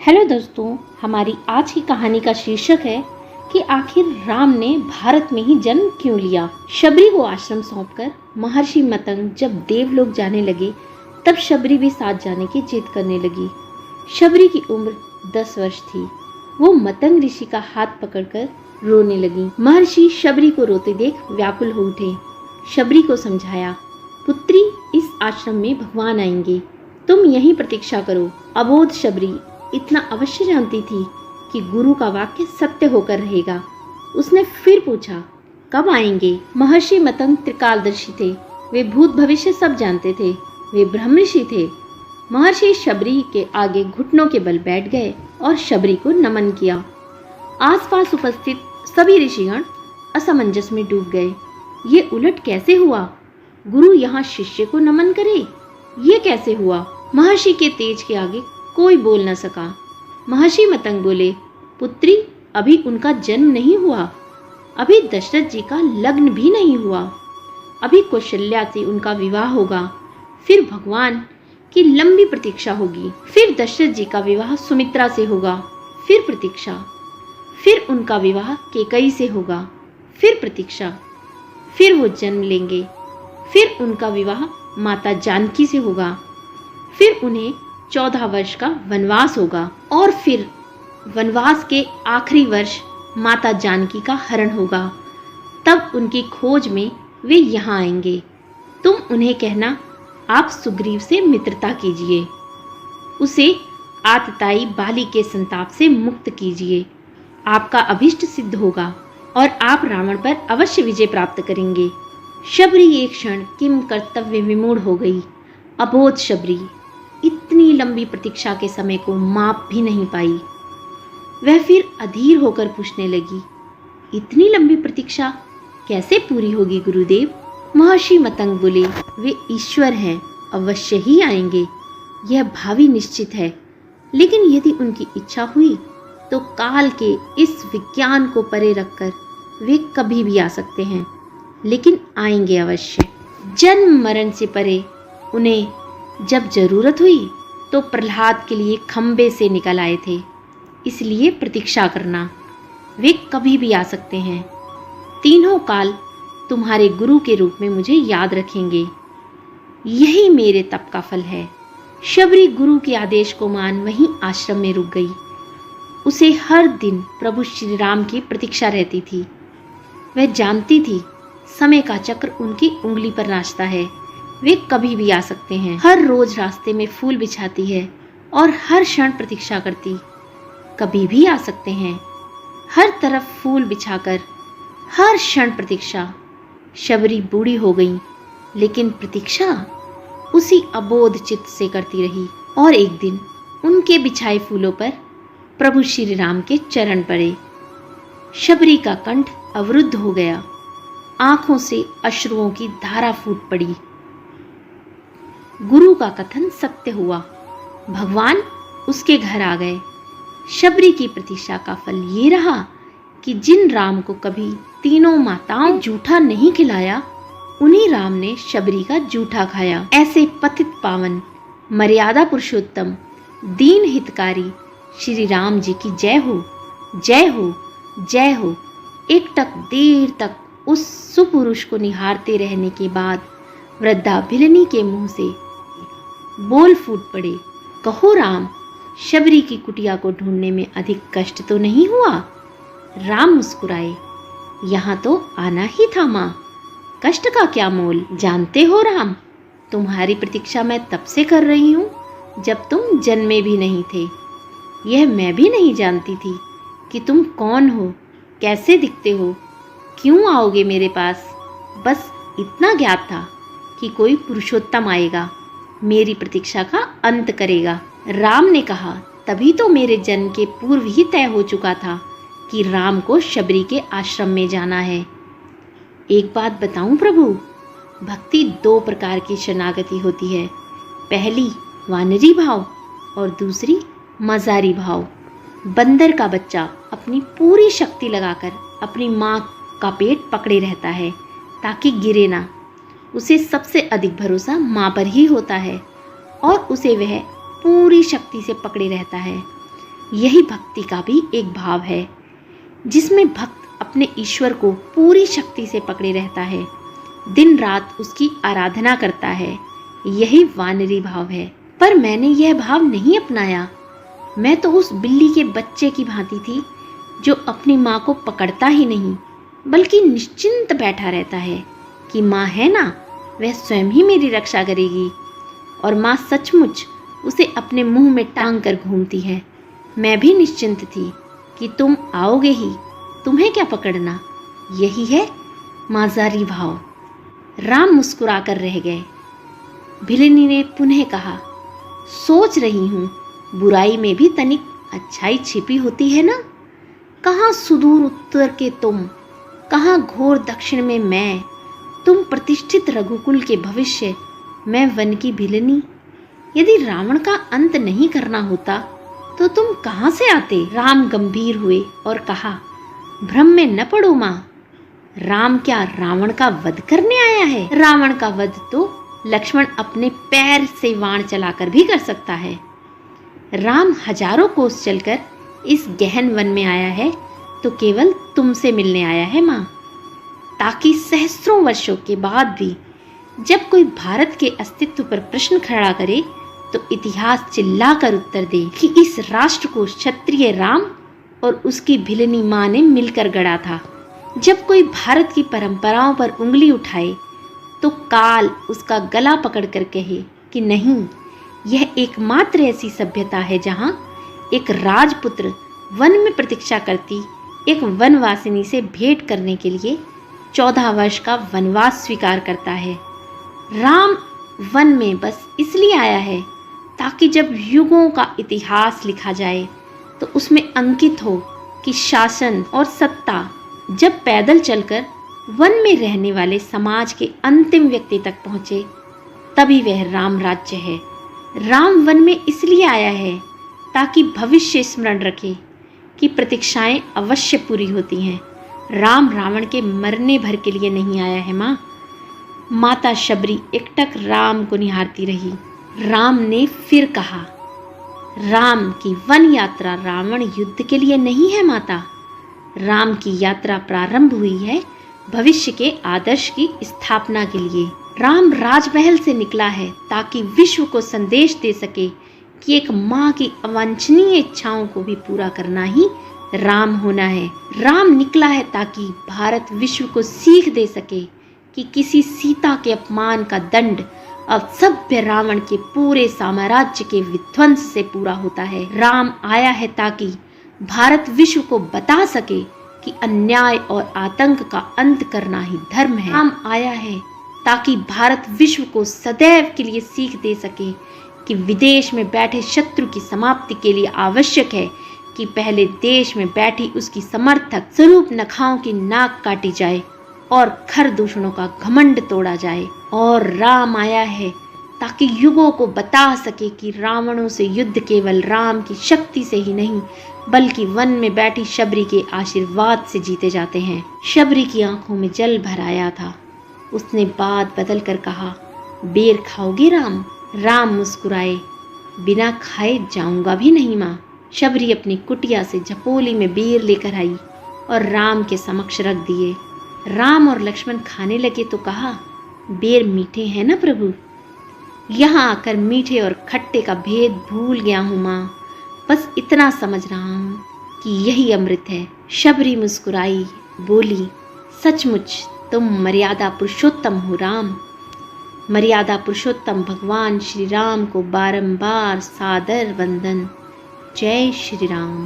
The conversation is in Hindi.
हेलो दोस्तों, हमारी आज की कहानी का शीर्षक है कि आखिर राम ने भारत में ही जन्म क्यों लिया। शबरी को आश्रम सौंपकर महर्षि मतंग जब देवलोक जाने लगे, तब शबरी भी साथ जाने की जिद करने लगी। शबरी की उम्र 10 वर्ष थी। वो मतंग ऋषि का हाथ पकड़कर रोने लगी। महर्षि शबरी को रोते देख व्याकुल हो उठे। शबरी को समझाया, पुत्री, इस आश्रम में भगवान आएंगे, तुम यहीं प्रतीक्षा करो। अबोध शबरी इतना अवश्य जानती थी कि गुरु का वाक्य सत्य होकर रहेगा। उसने फिर पूछा, कब आएंगे? महर्षि मतंग त्रिकालदर्शी थे। वे भूत भविष्य सब जानते थे। वे ब्रह्मऋषि थे। महर्षि शबरी के आगे घुटनों के बल बैठ गए और शबरी को नमन किया। आसपास उपस्थित सभी ऋषिगण असमंजस में डूब गए। ये उलट कैसे हुआ? गुरु यहाँ शिष्य को नमन करे, ये कैसे हुआ? महर्षि के तेज के आगे कोई बोल न सका। महर्षि मतंग बोले, पुत्री, अभी उनका जन्म नहीं हुआ। अभी दशरथ जी का लग्न भी नहीं हुआ। अभी कौशल्या से उनका विवाह होगा। फिर भगवान की लंबी प्रतीक्षा होगी। फिर दशरथ जी का विवाह सुमित्रा से होगा। फिर प्रतीक्षा। फिर उनका विवाह कैकेयी से होगा। फिर प्रतीक्षा। फिर वो जन्म लेंगे। फिर उनका विवाह माता जानकी से होगा। फिर उन्हें 14 वर्ष का वनवास होगा और फिर वनवास के आखिरी वर्ष माता जानकी का हरण होगा। तब उनकी खोज में वे यहाँ आएंगे। तुम उन्हें कहना, आप सुग्रीव से मित्रता कीजिए, उसे आतताई बाली के संताप से मुक्त कीजिए। आपका अभिष्ट सिद्ध होगा और आप रावण पर अवश्य विजय प्राप्त करेंगे। शबरी एक क्षण किम कर्तव्य विमूढ़ हो गई। अबोध शबरी इतनी लंबी प्रतीक्षा के समय को माप भी नहीं पाई। वह फिर अधीर होकर पूछने लगी, इतनी लंबी प्रतीक्षा कैसे पूरी होगी गुरुदेव? महर्षि मतंग बोले, वे ईश्वर हैं, अवश्य ही आएंगे, यह भावी निश्चित है। लेकिन यदि उनकी इच्छा हुई तो काल के इस विज्ञान को परे रखकर वे कभी भी आ सकते हैं, लेकिन आएंगे अवश्य। जन्म मरण से परे उन्हें जब जरूरत हुई तो प्रहलाद के लिए खंबे से निकल आए थे। इसलिए प्रतीक्षा करना, वे कभी भी आ सकते हैं। तीनों काल तुम्हारे गुरु के रूप में मुझे याद रखेंगे। यही मेरे तप का फल है। शबरी गुरु के आदेश को मान वहीं आश्रम में रुक गई। उसे हर दिन प्रभु श्री राम की प्रतीक्षा रहती थी। वह जानती थी समय का चक्र उनकी उंगली पर नाचता है। वे कभी भी आ सकते हैं। हर रोज रास्ते में फूल बिछाती है और हर क्षण प्रतीक्षा करती, कभी भी आ सकते हैं। हर तरफ फूल बिछाकर हर क्षण प्रतीक्षा। शबरी बूढ़ी हो गई, लेकिन प्रतीक्षा उसी अबोध चित्त से करती रही। और एक दिन उनके बिछाए फूलों पर प्रभु श्री राम के चरण पड़े। शबरी का कंठ अवरुद्ध हो गया। आंखों से अश्रुओं की धारा फूट पड़ी। गुरु का कथन सत्य हुआ। भगवान उसके घर आ गए। शबरी की प्रतीक्षा का फल ये रहा कि जिन राम को कभी तीनों माताओं जूठा नहीं खिलाया, उन्हीं राम ने शबरी का जूठा खाया। ऐसे पतित पावन मर्यादा पुरुषोत्तम दीन हितकारी श्री राम जी की जय हो, जय हो, जय हो। एकटक देर तक उस सुपुरुष को निहारते रहने के बाद वृद्धा भिलनी के मुंह से बोल फूट पड़े, कहो राम, शबरी की कुटिया को ढूंढने में अधिक कष्ट तो नहीं हुआ? राम मुस्कुराए, यहाँ तो आना ही था माँ, कष्ट का क्या मोल? जानते हो राम, तुम्हारी प्रतीक्षा मैं तब से कर रही हूँ जब तुम जन्मे भी नहीं थे। यह मैं भी नहीं जानती थी कि तुम कौन हो, कैसे दिखते हो, क्यों आओगे मेरे पास। बस इतना ज्ञात था कि कोई पुरुषोत्तम आएगा, मेरी प्रतीक्षा का अंत करेगा। राम ने कहा, तभी तो मेरे जन्म के पूर्व ही तय हो चुका था कि राम को शबरी के आश्रम में जाना है। एक बात बताऊं प्रभु, भक्ति 2 प्रकार की शरणागति होती है। पहली वानरी भाव और दूसरी मजारी भाव। बंदर का बच्चा अपनी पूरी शक्ति लगाकर अपनी माँ का पेट पकड़े रहता है ताकि गिरे ना। उसे सबसे अधिक भरोसा माँ पर ही होता है और उसे वह पूरी शक्ति से पकड़े रहता है। यही भक्ति का भी एक भाव है, जिसमें भक्त अपने ईश्वर को पूरी शक्ति से पकड़े रहता है, दिन रात उसकी आराधना करता है। यही वानरी भाव है। पर मैंने यह भाव नहीं अपनाया। मैं तो उस बिल्ली के बच्चे की भांति थी जो अपनी माँ को पकड़ता ही नहीं, बल्कि निश्चिंत बैठा रहता है कि माँ है ना, वह स्वयं ही मेरी रक्षा करेगी। और माँ सचमुच उसे अपने मुंह में टांग कर घूमती है। मैं भी निश्चिंत थी कि तुम आओगे ही, तुम्हें क्या पकड़ना। यही है माजारी भाव। राम मुस्कुराकर रह गए। भिलनी ने पुनः कहा, सोच रही हूँ, बुराई में भी तनिक अच्छाई छिपी होती है ना। कहाँ सुदूर उत्तर के तुम, कहाँ घोर दक्षिण में मैं, तुम प्रतिष्ठित रघुकुल के भविष्य, मैं वन की भिलनी। यदि रावण का अंत नहीं करना होता तो तुम कहाँ से आते। राम गंभीर हुए और कहा, भ्रम में न पड़ो माँ। राम क्या रावण का वध करने आया है। रावण का वध तो लक्ष्मण अपने पैर से वाण चलाकर भी कर सकता है। राम हजारों कोस चलकर इस गहन वन में आया है तो केवल तुमसे मिलने आया है माँ, ताकि सहस्त्रों वर्षों के बाद भी जब कोई भारत के अस्तित्व पर प्रश्न खड़ा करे तो इतिहास चिल्लाकर उत्तर दे कि इस राष्ट्र को क्षत्रिय राम और उसकी भिलनी माँ ने मिलकर गढ़ा था। जब कोई भारत की परंपराओं पर उंगली उठाए तो काल उसका गला पकड़कर कहे कि नहीं, यह एकमात्र ऐसी सभ्यता है जहाँ एक राजपुत्र वन में प्रतीक्षा करती एक वनवासिनी से भेंट करने के लिए 14 वर्ष का वनवास स्वीकार करता है। राम वन में बस इसलिए आया है ताकि जब युगों का इतिहास लिखा जाए तो उसमें अंकित हो कि शासन और सत्ता जब पैदल चलकर वन में रहने वाले समाज के अंतिम व्यक्ति तक पहुँचे, तभी वह राम राज्य है। राम वन में इसलिए आया है ताकि भविष्य स्मरण रखे कि प्रतीक्षाएं अवश्य पूरी होती हैं। राम रावण के मरने भर के लिए नहीं आया है माँ। माता शबरी एकटक राम को निहारती रही। राम ने फिर कहा, राम की वन यात्रा रावण युद्ध के लिए नहीं है माता। राम की यात्रा प्रारंभ हुई है भविष्य के आदर्श की स्थापना के लिए। राम राजमहल से निकला है ताकि विश्व को संदेश दे सके कि एक माँ की अवांछनीय इच्छाओं को भी पूरा करना ही राम होना है। राम निकला है ताकि भारत विश्व को सीख दे सके कि किसी सीता के अपमान का दंड अब सभ्य रावण के पूरे साम्राज्य के विध्वंस से पूरा होता है। राम आया है ताकि भारत विश्व को बता सके कि अन्याय और आतंक का अंत करना ही धर्म है। राम आया है ताकि भारत विश्व को सदैव के लिए सीख दे सके कि विदेश में बैठे शत्रु की समाप्ति के लिए आवश्यक है कि पहले देश में बैठी उसकी समर्थक स्वरूप नखाओं की नाक काटी जाए और खर दूषणों का घमंड तोड़ा जाए। और राम आया है ताकि युगों को बता सके कि रावणों से युद्ध केवल राम की शक्ति से ही नहीं बल्कि वन में बैठी शबरी के आशीर्वाद से जीते जाते हैं। शबरी की आंखों में जल भर आया था। उसने बात बदल कर कहा, बेर खाओगे राम। राम मुस्कुराए, बिना खाए जाऊंगा भी नहीं माँ। शबरी अपनी कुटिया से झपोली में बेर लेकर आई और राम के समक्ष रख दिए। राम और लक्ष्मण खाने लगे तो कहा, बेर मीठे हैं ना प्रभु। यहाँ आकर मीठे और खट्टे का भेद भूल गया हूँ माँ। बस इतना समझ रहा हूँ कि यही अमृत है। शबरी मुस्कुराई, बोली, सचमुच तुम मर्यादा पुरुषोत्तम हो राम। मर्यादा पुरुषोत्तम भगवान श्री राम को बारंबार सादर वंदन। जय श्री राम।